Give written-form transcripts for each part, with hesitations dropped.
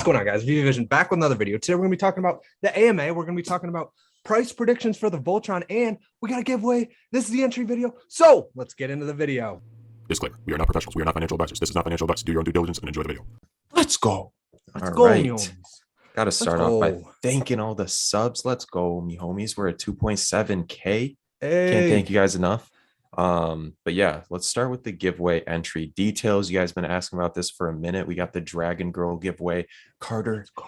What's going on, guys? Veve Vision back with another video. Today we're going to be talking about the AMA. We're going to be talking about price predictions for the Voltron, and we got a giveaway. This is the entry video, so let's get into the video. Disclaimer: we are not professionals. We are not financial advisors. This is not financial advice. Do your own due diligence and enjoy the video. Let's go. Let's All go, right. me homies. Got to start off by go. thanking all the subs. Let's go, me homies. We're at 2.7K. Hey. Can't thank you guys enough. But yeah, let's start with the giveaway entry details. You guys been asking about this for a minute. We got the Dragon Girl giveaway. Carter, Let's go.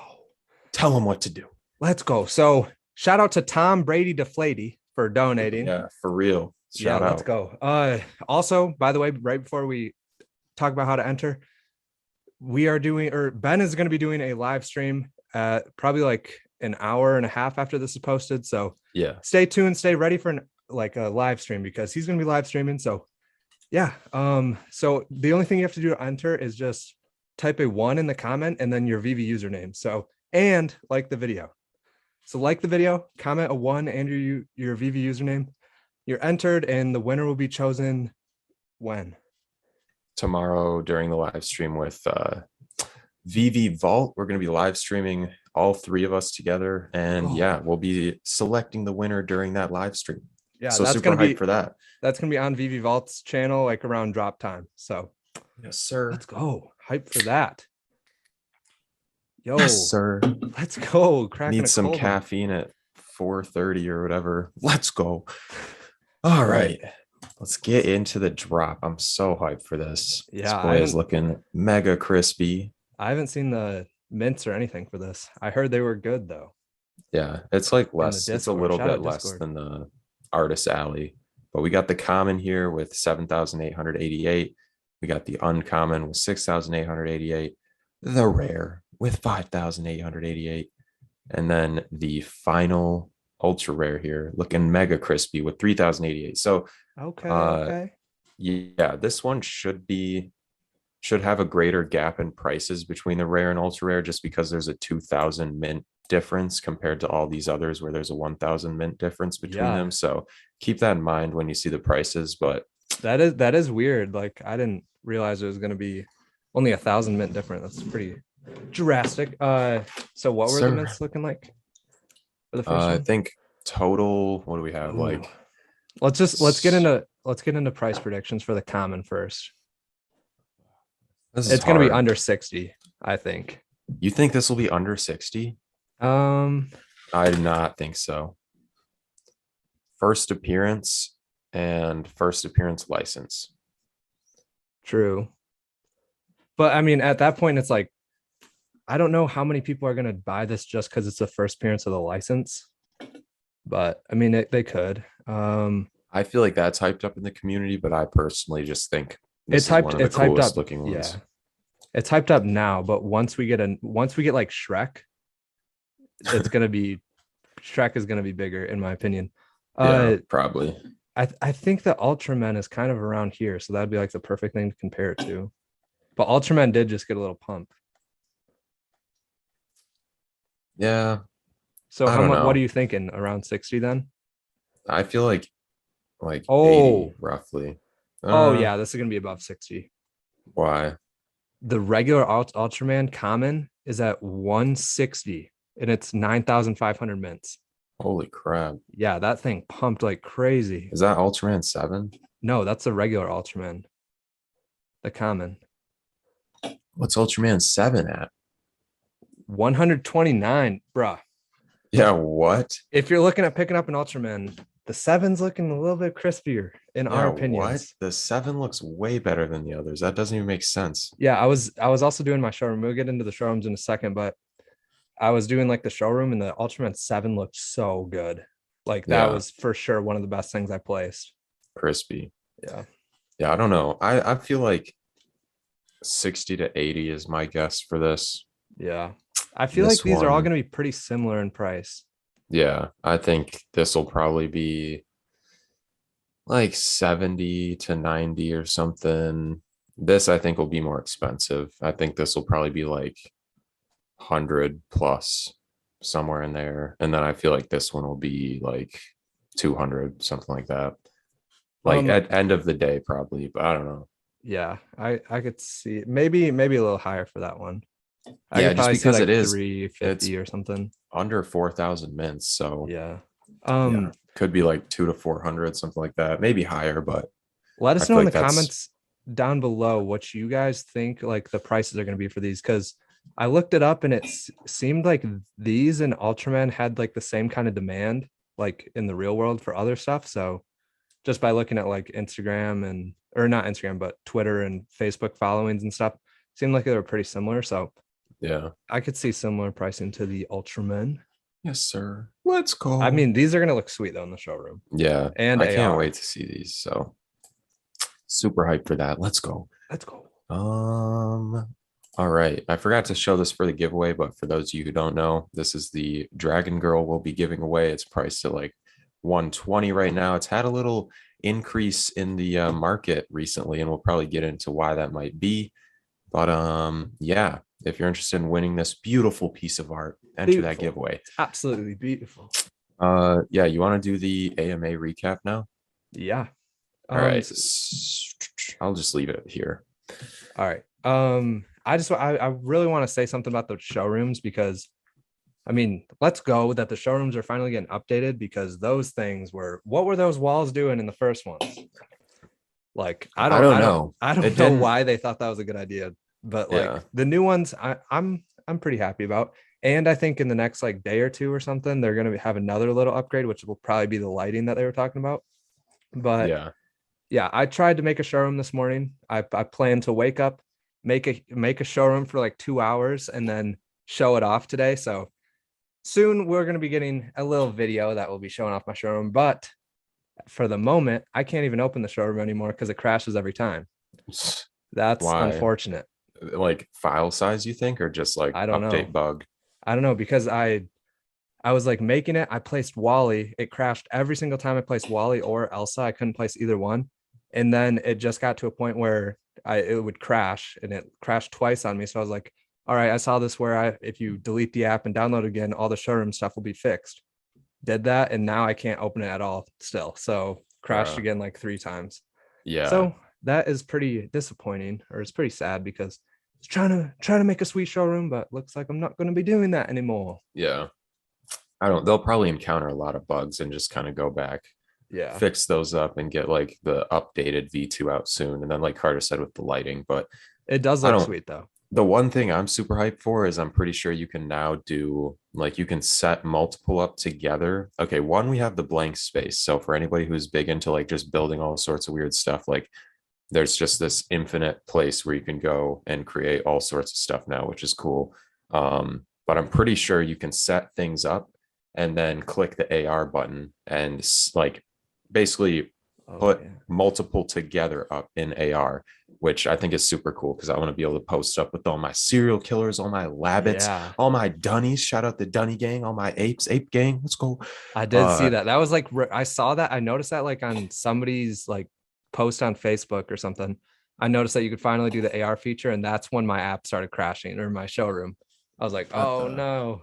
tell them what to do. Let's go. So shout out to Tom Brady Deflady for donating. Yeah, for real. Shout out. Let's go. Also, by the way, right before we talk about how to enter, we are doing, or Ben is going to be doing a live stream at probably like an hour and a half after this is posted. So yeah, stay tuned, stay ready for a live stream because he's going to be live streaming. So yeah. So the only thing you have to do to enter is just type a 1 in the comment and then your Veve username. So, and like the video. So like the video, comment a 1 and your Veve username. You're entered and the winner will be chosen when? tomorrow during the live stream with Veve Vault. We're going to be live streaming all three of us together, and yeah, we'll be selecting the winner during that live stream. Yeah, so that's super gonna be hyped for that. That's gonna be on Veve Vault's channel, like around drop time. So yes, sir. let's go. Hype for that. Yo, Yes, sir. let's go. Need some caffeine at 4:30 or whatever. Let's go. All right. Let's get into the drop. I'm so hyped for this. Yeah, this boy is looking mega crispy. I haven't seen the mints or anything for this. I heard they were good though. Yeah, it's like less. It's a Discord. little Shout bit out less Discord. than the Artist Alley, but we got the common here with 7,888. We got the uncommon with 6,888. The rare with 5,888, and then the final ultra rare here looking mega crispy with 3,088. So Okay. yeah, this one should have a greater gap in prices between the rare and ultra rare, just because there's a 2,000 mint difference compared to all these others where there's a 1,000 mint difference between them. So keep that in mind when you see the prices. But that is weird. Like I didn't realize it was going to be only 1,000 mint different. That's pretty drastic. So what were the mints looking like for the first one? I think total, what do we have? Ooh. Like let's get into price predictions for the common first. It's going to be under 60, I think. You think this will be under 60? I do not think so. First appearance and first appearance license. True. But I mean, at that point, it's like, I don't know how many people are going to buy this just because it's the first appearance of the license. But I mean, they could. I feel like that's hyped up in the community, but I personally just think it's hyped. It's hyped up. Looking ones. Yeah, it's hyped up now. But once we get like Shrek, it's gonna be Shrek is gonna be bigger, in my opinion. Yeah, probably. I think the Ultraman is kind of around here, so that'd be like the perfect thing to compare it to. But Ultraman did just get a little pump. Yeah. So how much? What are you thinking? Around 60 then? I feel like 80 roughly. Oh yeah, this is gonna be above 60. Why? The regular Ultraman common is at 160 and it's 9,500 mints. Holy crap. Yeah, that thing pumped like crazy. Is that Ultraman 7? No, that's the regular Ultraman. The common. What's Ultraman 7 at? 129, bruh. Yeah, what? If you're looking at picking up an Ultraman, the 7's looking a little bit crispier in our opinion. What? The 7 looks way better than the others. That doesn't even make sense. Yeah, I was also doing my showroom. We'll get into the showrooms in a second, but I was doing like the showroom and the Ultraman 7 looked so good. Like that was for sure one of the best things I placed. Crispy. Yeah. Yeah, I don't know. I feel like 60 to 80 is my guess for this. Yeah. I feel like these are all going to be pretty similar in price. Yeah, I think this will probably be like 70 to 90 or something. This I think will be more expensive. I think this will probably be like 100 plus, somewhere in there. And then I feel like this one will be like 200, something like that. Like at end of the day, probably, but I don't know. Yeah, I could see maybe a little higher for that one. I Yeah, could just probably see because like it is, 350 it's or something. under 4,000 mints. So Yeah. yeah, could be like 2 to 400, something like that, maybe higher, but Let I us know feel in like the that's comments down below what you guys think like the prices are going to be for these, because I looked it up and seemed like these and Ultraman had like the same kind of demand like in the real world for other stuff. So just by looking at like Instagram and or not Instagram, but Twitter and Facebook followings and stuff, seemed like they were pretty similar. So yeah. I could see similar pricing to the Ultraman. Yes, sir. Let's I go. mean, these are gonna look sweet though in the showroom Yeah, and I can't AR. wait to see these. So super hyped for that. Let's go. Let's go. All right. I forgot to show this for the giveaway, but for those of you who don't know, this is the Dragon Girl we'll be giving away. It's priced at like 120 right now. It's had a little increase in the market recently, and we'll probably get into why that might be. But yeah, if you're interested in winning this beautiful piece of art, enter that Beautiful. giveaway. It's absolutely beautiful. Yeah, you want to do the AMA recap now? Yeah. All right. So- I'll just leave it here. all right. I really want to say something about the showrooms because I mean, let's go that the showrooms are finally getting updated, because those things were, what were those walls doing in the first ones? Like, I don't know. I don't It know didn't. why they thought that was a good idea, but like Yeah. the new ones, I'm pretty happy about. And I think in the next like day or two or something, they're gonna have another little upgrade, which will probably be the lighting that they were talking about. But Yeah. yeah, I tried to make a showroom this morning. I plan to wake up, make a showroom for like 2 hours, and then show it off today. So soon we're going to be getting a little video that will be showing off my showroom. But for the moment, I can't even open the showroom anymore because it crashes every time. That's Why? unfortunate. Like file size, you think, or just like I don't update know. bug? I don't know because I was like making it. I placed Wally. It crashed every single time I placed Wally or Elsa. I couldn't place either one. And then it just got to a point where it would crash, and it crashed twice on me. So I was like, all right, I saw this where if you delete the app and download again, all the showroom stuff will be fixed. Did that, and now I can't open it at all still. So crashed Bruh. again like 3 times. Yeah. So that is pretty disappointing, or it's pretty sad because it's trying to make a sweet showroom, but looks like I'm not going to be doing that anymore. Yeah. I don't, they'll probably encounter a lot of bugs and just kind of go back, Yeah, fix those up and get like the updated V2 out soon. And then, like Carter said, with the lighting, but it does I look don't, sweet though. the one thing I'm super hyped for is I'm pretty sure you can now do like you can set multiple up together. Okay, one, we have the blank space. So for anybody who's big into like just building all sorts of weird stuff, like there's just this infinite place where you can go and create all sorts of stuff now, which is cool. But I'm pretty sure you can set things up and then click the AR button and like basically Oh put yeah. multiple together up in AR, which I think is super cool because I want to be able to post up with all my serial killers, all my labbits, Yeah, all my dunnies. Shout out the dunny gang, all my apes, ape gang. Let's go. I did see Uh, that. That was like I saw that. I noticed that like on somebody's like post on Facebook or something. I noticed that you could finally do the AR feature, and that's when my app started crashing, or my showroom. I was like, what oh the? no,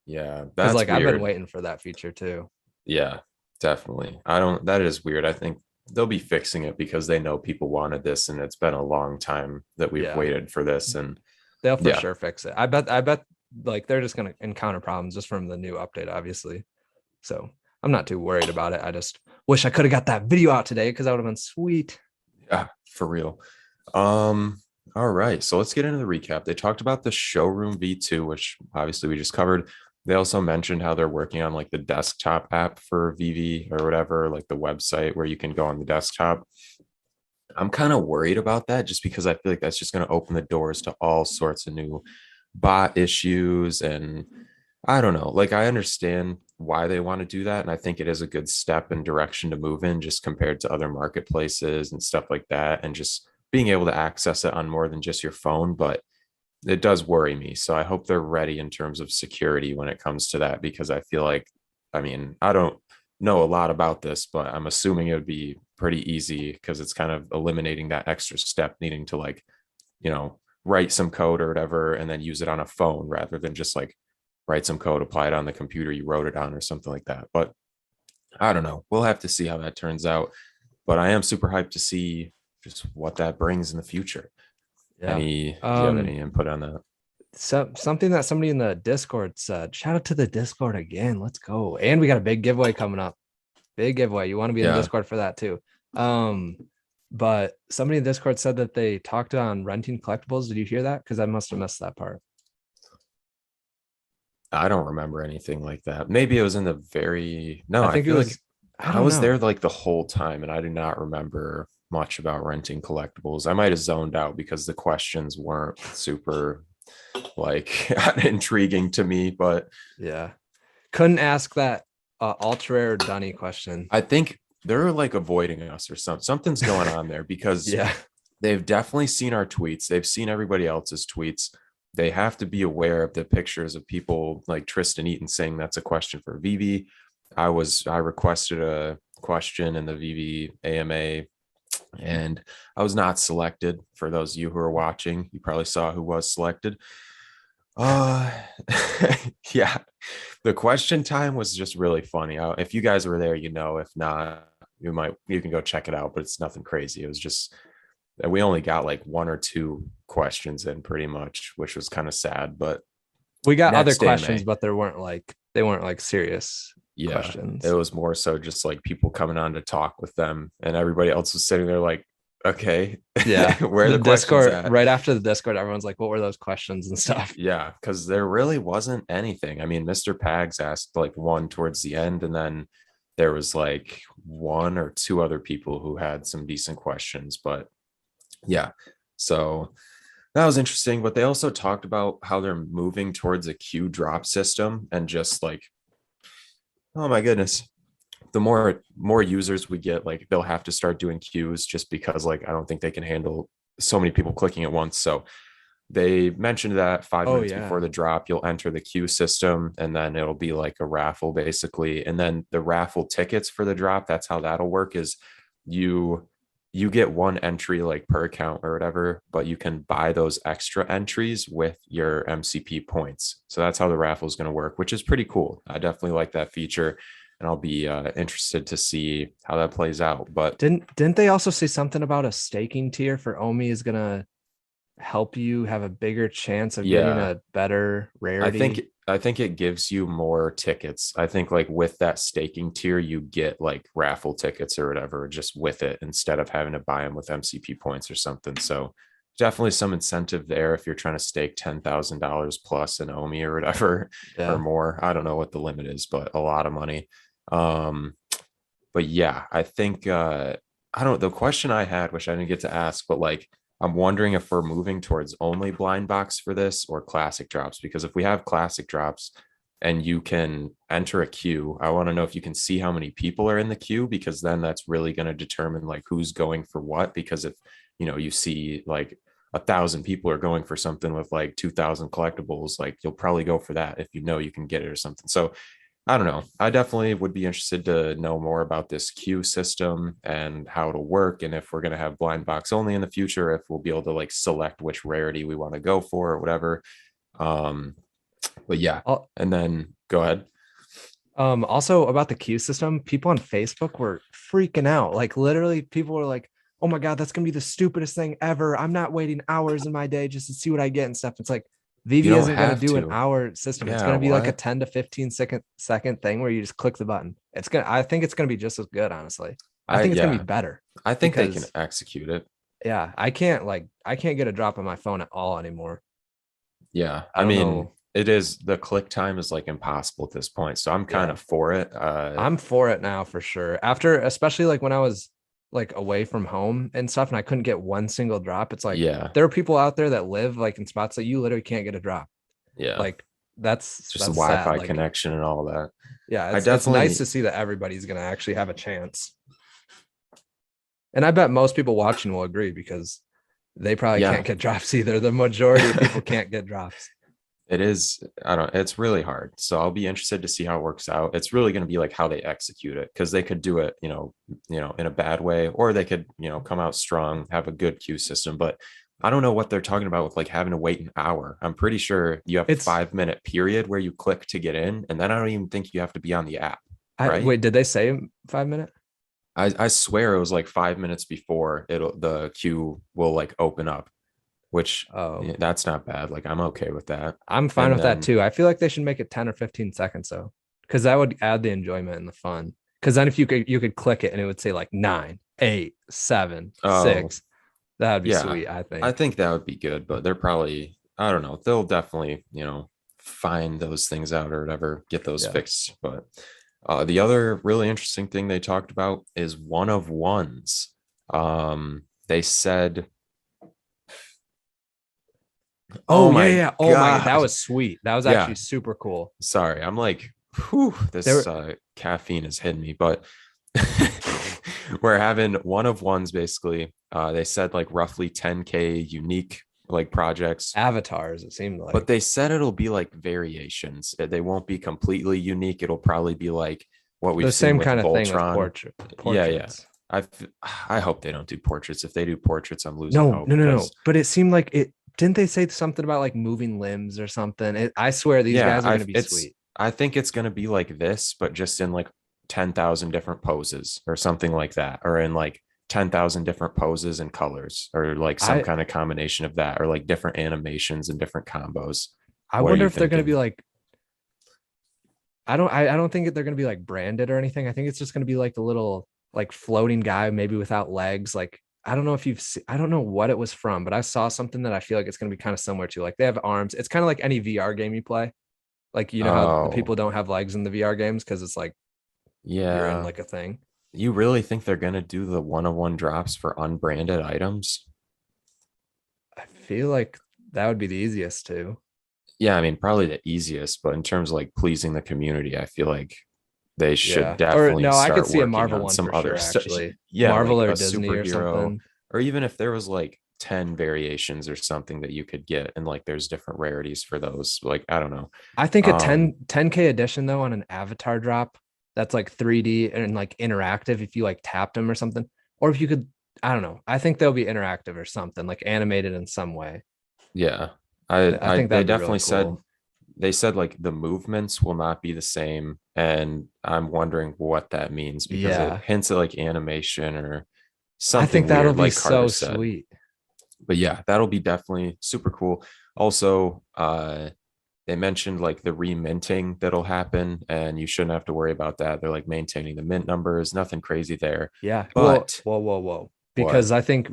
Yeah, because that's like I've been weird. waiting for that feature too. Yeah, definitely. I don't, that is weird. I think they'll be fixing it because they know people wanted this and it's been a long time that we've Yeah, waited for this. And they'll for yeah, sure fix it. I bet like they're just gonna encounter problems just from the new update, obviously. So I'm not too worried about it. I just wish I could have got that video out today because that would have been sweet. yeah, for real. All right, so let's get into the recap. They talked about the showroom V2, which obviously we just covered. They also mentioned how they're working on like the desktop app for Veve or whatever, like the website where you can go on the desktop. I'm kind of worried about that just because I feel like that's just going to open the doors to all sorts of new bot issues. And I don't know, like I understand why they want to do that. And I think it is a good step and direction to move in just compared to other marketplaces and stuff like that. And just being able to access it on more than just your phone. But it does worry me. So I hope they're ready in terms of security when it comes to that, because I feel like, I mean, I don't know a lot about this, but I'm assuming it would be pretty easy because it's kind of eliminating that extra step needing to like, write some code or whatever and then use it on a phone rather than just like write some code, apply it on the computer you wrote it on or something like that. But I don't know. We'll have to see how that turns out. But I am super hyped to see just what that brings in the future. Yeah. Do you have any input on that? something that somebody in the Discord said. Shout out to the Discord again. Let's go. And we got a big giveaway coming up. Big giveaway. You want to be in the Yeah. Discord for that too. But somebody in Discord said that they talked on renting collectibles. Did you hear that? Because I must have missed that part. I don't remember anything like that. Maybe it was in the very no, I I think it feel was. like I I don't was know. there like the whole time and I do not remember much about renting collectibles. I might have zoned out because the questions weren't super like intriguing to me, but Yeah, couldn't ask that ultra rare Dunny question. I think they're like avoiding us or something's going on there because Yeah, they've definitely seen our tweets. They've seen everybody else's tweets. They have to be aware of the pictures of people like Tristan Eaton saying that's a question for Veve. I requested a question in the Veve AMA and I was not selected. For those of you who are watching, you probably saw who was selected. Uh yeah. The question time was just really funny. If you guys were there, you know, if not, you can go check it out, but it's nothing crazy. It was just we only got like one or two questions in pretty much, which was kind of sad. But we got other next questions, AMA, but they weren't like serious yeah, it questions. was more so just like people coming on to talk with them, and everybody else was sitting there like, okay, Yeah, where are the the questions Discord at? right after the Discord, everyone's like, "What were those questions and stuff?" Yeah, because there really wasn't anything. I mean, Mr. Pags asked like one towards the end, and then there was like one or two other people who had some decent questions, but yeah. So that was interesting. But they also talked about how they're moving towards a queue drop system and just like, oh my goodness, the more users we get, like they'll have to start doing queues just because like I don't think they can handle so many people clicking at once. So they mentioned that 5 minutes before Yeah. the drop, you'll enter the queue system and then it'll be like a raffle basically. And then the raffle tickets for the drop, that's how that'll work is you you get one entry like per account or whatever, but you can buy those extra entries with your MCP points. So that's how the raffle is going to work, which is pretty cool. I definitely like that feature and I'll be interested to see how that plays out. But Didn't they also say something about a staking tier for Omi is gonna help you have a bigger chance of getting yeah, a better rarity? I think it gives you more tickets. I think like with that staking tier, you get like raffle tickets or whatever just with it instead of having to buy them with MCP points or something. So definitely some incentive there if you're trying to stake $10,000 plus in OMI or whatever or Yeah. more. I don't know what the limit is, but a lot of money. Um, but yeah, I think I don't the question I had, which I didn't get to ask, but like I'm wondering if we're moving towards only blind box for this or classic drops. Because if we have classic drops and you can enter a queue, I want to know if you can see how many people are in the queue, because then that's really going to determine like who's going for what. Because if you see like 1,000 people are going for something with like 2,000 collectibles, like you'll probably go for that if you know you can get it or something. So I don't know. I definitely would be interested to know more about this queue system and how it'll work. And if we're going to have blind box only in the future, if we'll be able to like select which rarity we want to go for or whatever. Um, but yeah. Al- And then go ahead. Also about the queue system, people on Facebook were freaking out. Like literally, people were like, "Oh my god, that's gonna be the stupidest thing ever. I'm not waiting hours in my day just to see what I get and stuff." It's like You Vivi don't isn't gonna have do an to. hour system. It's Yeah. gonna be like a What? 10 to 15 second thing where you just click the button. I think it's gonna be just as good, honestly. I think it's gonna be Yeah, better I think they can because execute it. yeah, I can't get a drop on my phone at all anymore. Yeah. I I don't mean, know. it is the click time is like impossible at this point. So I'm kind Yeah. of for it. I'm for it now for sure. After, especially like when I was like away from home and stuff, and I couldn't get one single drop. It's like yeah. there are people out there that live like in spots that you literally can't get a drop. Yeah. Like Just the that's sad. Wi-Fi Like, connection and all that. yeah, I it's nice definitely, to see that everybody's gonna actually have a chance. And I bet most people watching will agree because they probably yeah. can't get drops either. The majority of people can't get drops. It is, I don't, it's really hard. So I'll be interested to see how it works out. It's really going to be like how they execute it because they could do it, in a bad way, or they could, come out strong, have a good queue system. But I don't know what they're talking about with like having to wait an hour. I'm pretty sure you have It's 5 minute period where you click to get in, and then I don't even think you have to be on the app, I right? wait, did they say 5 minute? I swear it was like 5 minutes before the queue will like open up which Oh, that's not bad. Like I'm okay with that. I'm fine And with that then too. I feel like they should make it 10 or 15 seconds though, because that would add the enjoyment and the fun. Because then if you could click it and it would say like 9, 8, 7, oh 6. That'd be yeah, sweet, I I think. think that would be good, but they're probably, I don't know, they'll definitely, find those things out or whatever, get those Yeah. fixed. But the other really interesting thing they talked about is one of ones. They said, oh Oh yeah, my yeah. Oh my God, that God. was sweet. That was Yeah, actually super cool. sorry. I'm like, whew, this There, caffeine has hit me, but we're having one of ones basically. They said like roughly 10K unique like projects, avatars, it seemed but like they said it'll be like variations. They won't be completely unique. It'll probably be like what the we've seen same with kind of thing with Voltron. Yeah, yeah. portraits. I I hope they don't do portraits. If they do portraits, I'm losing No, hope no, no, because no. But it seemed like it didn't they say something about like moving limbs or something? I swear these yeah, guys are gonna be sweet. I think it's gonna be like this, but just in like 10,000 different poses or something like that, or in like 10,000 different poses and colors, or like some I kind of combination of that, or like different animations and different combos. I What are wonder you if they're gonna be thinking? like I don't think they're gonna be like branded or anything. I think it's just gonna be like the little like floating guy, maybe without legs. Like I don't know if I don't know what it was from, but I saw something that I feel like it's gonna be kind of similar to. Like they have arms. It's kind of like any VR game you play. Like you know how the Oh, people don't have legs in the VR games because it's like you're in yeah. like a thing. You really think they're gonna do the one-on-one drops for unbranded items? I feel like that would be the easiest to. Yeah, I mean, probably the easiest, but in terms of like pleasing the community, I feel like they should Yeah. Or definitely no, I could start see a working Marvel on one some for other sure, stuff. actually. Yeah, Marvel like or a Disney or superhero, something. or even if there was like 10 variations or something that you could get, and like there's different rarities for those. Like, I don't know. I think a Um, 10K edition though on an avatar drop that's like 3D and like interactive if you like tapped them or something. Or if you could, I don't know. I think they'll be interactive or something, like animated in some way. yeah. I think They that'd be really definitely said cool. they said like the movements will not be the same, and I'm wondering what that means because it Yeah. hints at like animation or I think something that'll weird, be like Carter so said. sweet. But yeah, that'll be definitely super cool. Also, they mentioned like the reminting that'll happen, and you shouldn't have to worry about that. They're like maintaining the mint numbers, nothing crazy there. Yeah. Well, But whoa, whoa, whoa. what? Because I think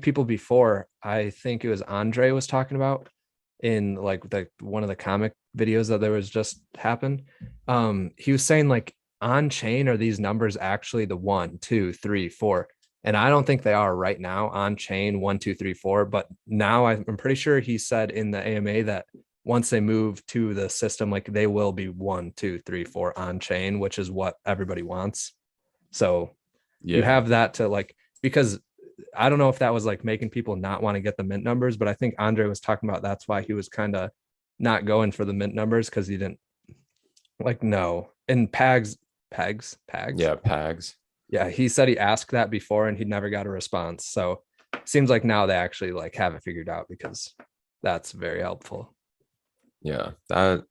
people before, I think it was Andre was talking about in like the one of the comic videos that there was just happened. He was saying like on chain are these numbers actually the 1, 2, 3, 4? And I don't think they are right now on chain 1, 2, 3, 4. But now I'm pretty sure he said in the AMA that once they move to the system, like they will be 1, 2, 3, 4 on chain, which is what everybody wants. So you Yeah, have that to like, because I don't know if that was like making people not want to get the mint numbers, but I think Andre was talking about that's why he was kind of not going for the mint numbers because he didn't like no. And Pags. yeah, Pags. Yeah, he said he asked that before and he never got a response. So it seems like now they actually like have it figured out because that's very helpful. Yeah, that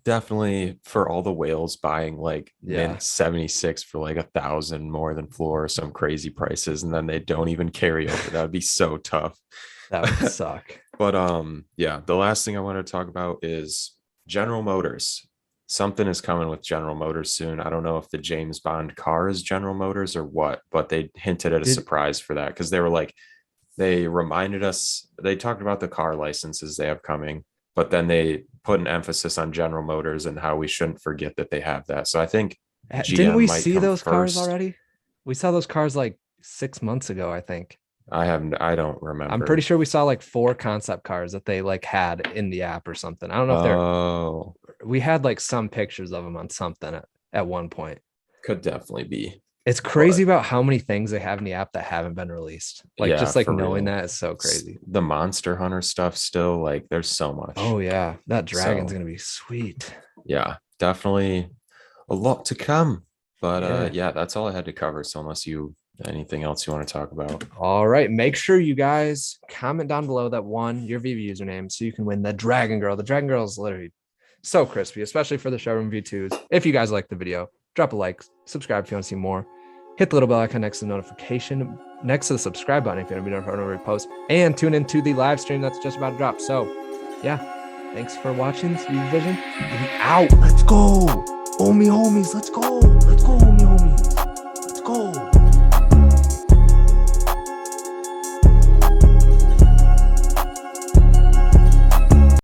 definitely for all the whales buying like Yeah, mint 76 for like 1,000 more than floor or some crazy prices, and then they don't even carry over. That would be so tough. that would suck. But yeah, the last thing I want to talk about is General Motors. Something is coming with General Motors soon. I don't know if the James Bond car is General Motors or what, but they hinted at a Did surprise for that because they were like, they reminded us, they talked about the car licenses they have coming, but then they put an emphasis on General Motors and how we shouldn't forget that they have that. So I think didn't GM we might see come those cars first. already? We saw those cars like 6 months ago, I think. I don't I'm pretty remember. sure we saw like 4 concept cars that they like had in the app or something. I don't know if they're Oh, we had like some pictures of them on something at one point. could definitely be. It's crazy But about how many things they have in the app that haven't been released. Like yeah, just like for knowing real. that is so crazy. The Monster Hunter stuff still, like, there's so much. Oh yeah, that dragon's So gonna be sweet. yeah, definitely a lot to come. But Yeah. yeah, that's all I had to cover. So unless you anything else you want to talk about. All right. Make sure you guys comment down below that one, your Veve username, so you can win the Dragon Girl. The Dragon Girl is literally so crispy, especially for the Showroom V2s. If you guys like the video, drop a like, subscribe if you want to see more. Hit the little bell icon next to the notification next to the subscribe button if you want to be notified when we post, and tune into the live stream that's just about to drop. So yeah, thanks for watching this Vision. We out. Let's go. Homie homies, let's go. Let's go, homie homies.